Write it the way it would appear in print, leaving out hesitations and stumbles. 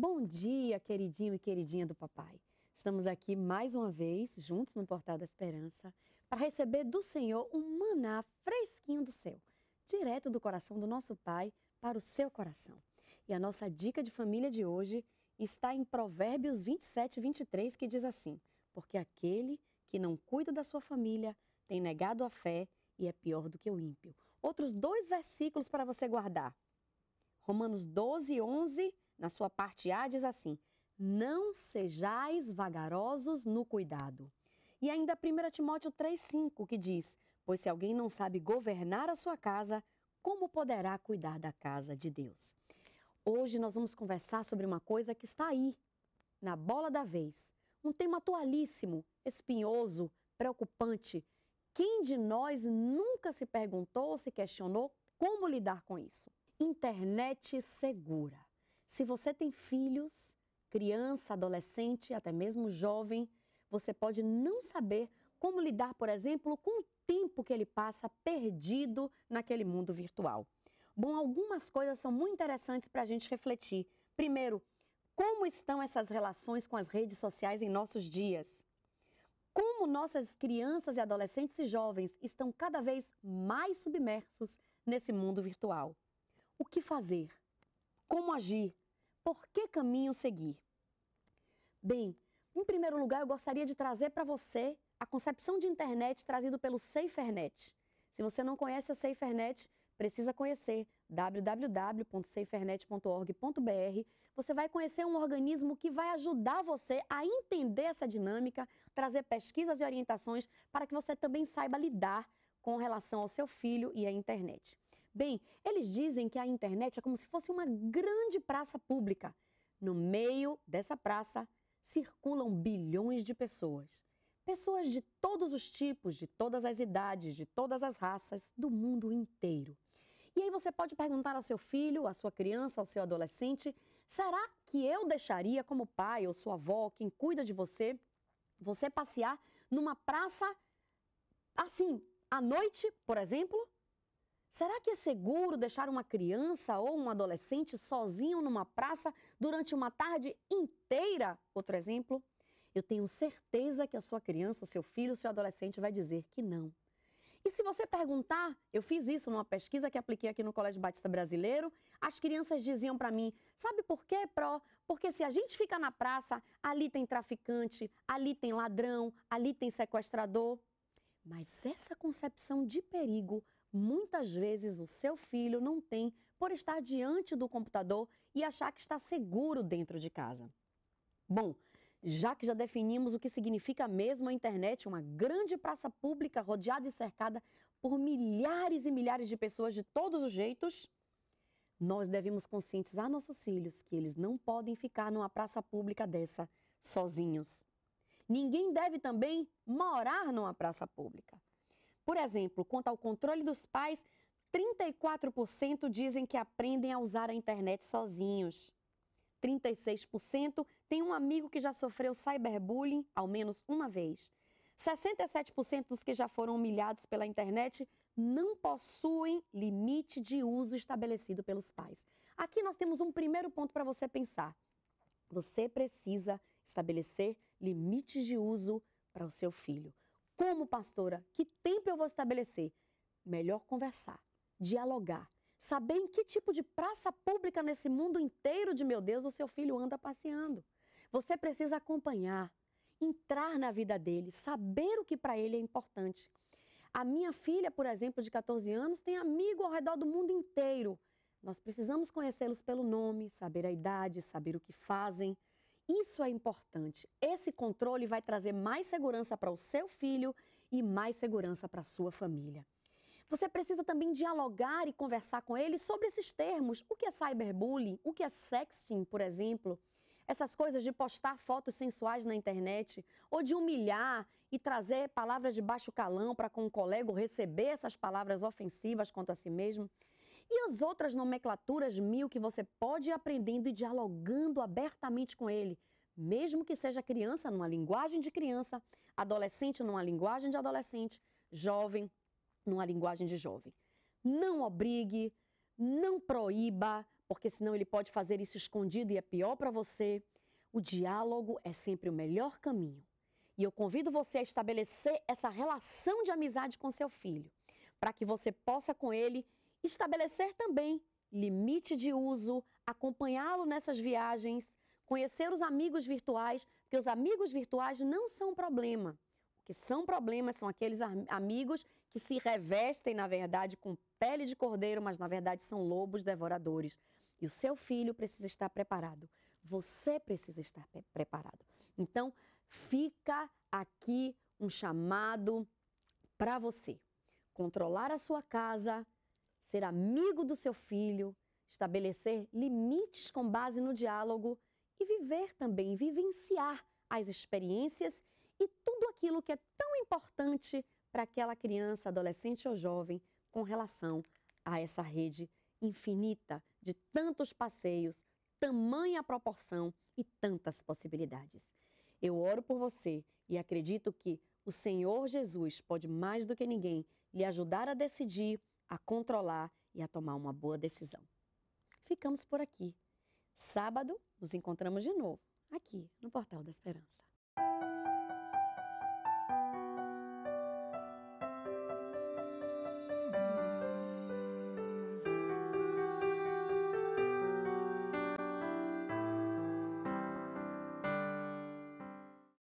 Bom dia, queridinho e queridinha do papai. Estamos aqui mais uma vez, juntos no Portal da Esperança, para receber do Senhor um maná fresquinho do céu, direto do coração do nosso Pai para o seu coração. E a nossa dica de família de hoje está em Provérbios 27, 23, que diz assim: porque aquele que não cuida da sua família tem negado a fé e é pior do que o ímpio. Outros dois versículos para você guardar. Romanos 12, 11, na sua parte A, diz assim: não sejais vagarosos no cuidado. E ainda 1 Timóteo 3,5, que diz: pois se alguém não sabe governar a sua casa, como poderá cuidar da casa de Deus? Hoje nós vamos conversar sobre uma coisa que está aí, na bola da vez. Um tema atualíssimo, espinhoso, preocupante. Quem de nós nunca se perguntou ou se questionou como lidar com isso? Internet segura. Se você tem filhos, criança, adolescente, até mesmo jovem, você pode não saber como lidar, por exemplo, com o tempo que ele passa perdido naquele mundo virtual. Bom, algumas coisas são muito interessantes para a gente refletir. Primeiro, como estão essas relações com as redes sociais em nossos dias? Como nossas crianças e adolescentes e jovens estão cada vez mais submersos nesse mundo virtual? O que fazer? Como agir? Por que caminho seguir? Bem, em primeiro lugar, eu gostaria de trazer para você a concepção de internet trazido pelo SaferNet. Se você não conhece a SaferNet, precisa conhecer www.safernet.org.br. Você vai conhecer um organismo que vai ajudar você a entender essa dinâmica, trazer pesquisas e orientações para que você também saiba lidar com relação ao seu filho e à internet. Bem, eles dizem que a internet é como se fosse uma grande praça pública. No meio dessa praça circulam bilhões de pessoas. Pessoas de todos os tipos, de todas as idades, de todas as raças, do mundo inteiro. E aí você pode perguntar ao seu filho, à sua criança, ao seu adolescente: será que eu deixaria como pai ou sua avó, quem cuida de você, você passear numa praça assim, à noite, por exemplo? Será que é seguro deixar uma criança ou um adolescente sozinho numa praça durante uma tarde inteira? Outro exemplo. Eu tenho certeza que a sua criança, o seu filho, o seu adolescente vai dizer que não. E se você perguntar, eu fiz isso numa pesquisa que apliquei aqui no Colégio Batista Brasileiro, as crianças diziam para mim: sabe por quê, Pró? Porque se a gente fica na praça, ali tem traficante, ali tem ladrão, ali tem sequestrador. Mas essa concepção de perigo, muitas vezes o seu filho não tem por estar diante do computador e achar que está seguro dentro de casa. Bom, já que já definimos o que significa mesmo a internet, uma grande praça pública rodeada e cercada por milhares e milhares de pessoas de todos os jeitos, nós devemos conscientizar nossos filhos que eles não podem ficar numa praça pública dessa sozinhos. Ninguém deve também morar numa praça pública. Por exemplo, quanto ao controle dos pais, 34% dizem que aprendem a usar a internet sozinhos. 36% tem um amigo que já sofreu cyberbullying ao menos uma vez. 67% dos que já foram humilhados pela internet não possuem limite de uso estabelecido pelos pais. Aqui nós temos um primeiro ponto para você pensar. Você precisa estabelecer limites de uso para o seu filho. Como pastora, que tempo eu vou estabelecer? Melhor conversar, dialogar, saber em que tipo de praça pública nesse mundo inteiro de meu Deus o seu filho anda passeando. Você precisa acompanhar, entrar na vida dele, saber o que para ele é importante. A minha filha, por exemplo, de 14 anos, tem amigo ao redor do mundo inteiro. Nós precisamos conhecê-los pelo nome, saber a idade, saber o que fazem. Isso é importante. Esse controle vai trazer mais segurança para o seu filho e mais segurança para a sua família. Você precisa também dialogar e conversar com ele sobre esses termos. O que é cyberbullying? O que é sexting, por exemplo? Essas coisas de postar fotos sensuais na internet ou de humilhar e trazer palavras de baixo calão para com um colega ou receber essas palavras ofensivas contra si mesmo. E as outras nomenclaturas mil que você pode ir aprendendo e dialogando abertamente com ele, mesmo que seja criança numa linguagem de criança, adolescente numa linguagem de adolescente, jovem numa linguagem de jovem. Não obrigue, não proíba, porque senão ele pode fazer isso escondido e é pior para você. O diálogo é sempre o melhor caminho. E eu convido você a estabelecer essa relação de amizade com seu filho, para que você possa com ele estabelecer também limite de uso, acompanhá-lo nessas viagens, conhecer os amigos virtuais, porque os amigos virtuais não são problema. O que são problemas são aqueles amigos que se revestem, na verdade, com pele de cordeiro, mas na verdade são lobos devoradores. E o seu filho precisa estar preparado. Você precisa estar preparado. Então, fica aqui um chamado para você. Controlar a sua casa, ser amigo do seu filho, estabelecer limites com base no diálogo e viver também, vivenciar as experiências e tudo aquilo que é tão importante para aquela criança, adolescente ou jovem com relação a essa rede infinita de tantos passeios, tamanha proporção e tantas possibilidades. Eu oro por você e acredito que o Senhor Jesus pode mais do que ninguém lhe ajudar a decidir, a controlar e a tomar uma boa decisão. Ficamos por aqui. Sábado, nos encontramos de novo, aqui no Portal da Esperança.